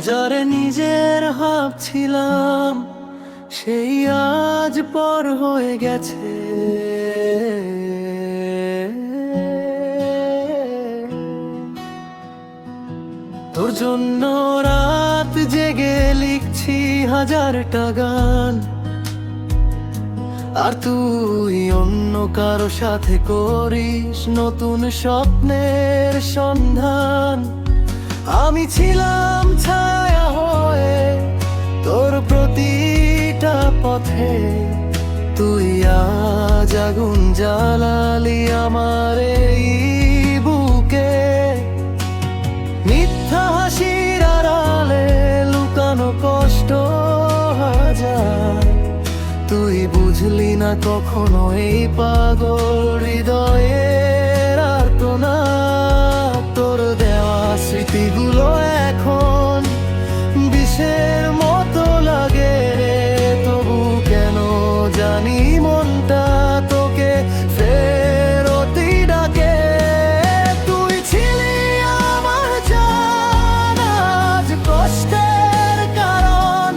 যারে নিজের ভাবছিলাম সেই আজ পর হয়ে গেছে। তোর জন্য রাত জেগে লিখছি হাজারটা গান, আর তুই অন্য কারো সাথে করিস নতুন স্বপ্নের সন্ধান। আমি ছিলাম ছায়া হয়ে তোর প্রতিটা পথে, তুই আজ আগুন জ্বালালি আমার এই বুকে। মিথ্যা হাসির আড়ালে লুকানো কষ্ট হাজার, তুই বুঝলি না কখনো এই পাগল হৃদয়ের আর্তনাদ। তোর দেওয়া স্মৃতিগুলো এখন বিষের মতো লাগে রে, তবু কেন জানি মনটা তোকে ফেরতই ডাকে। তুই ছিলি আমার জান, আজ কষ্টের কারণ।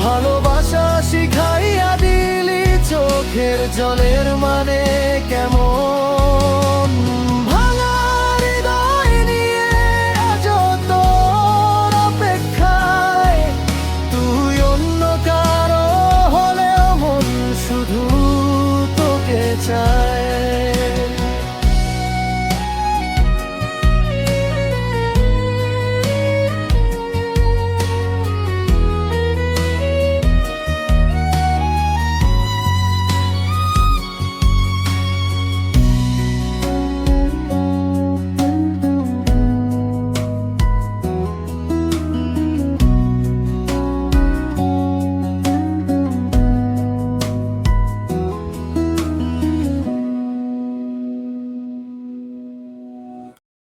ভালোবাসা শিখাইয়া দিলি চোখের জলের মানে কেমন। ভাঙা হৃদয় নিয়ে আজও তোর অপেক্ষায়, তুই অন্য কারো হলেও মন শুধু তোকে চায়।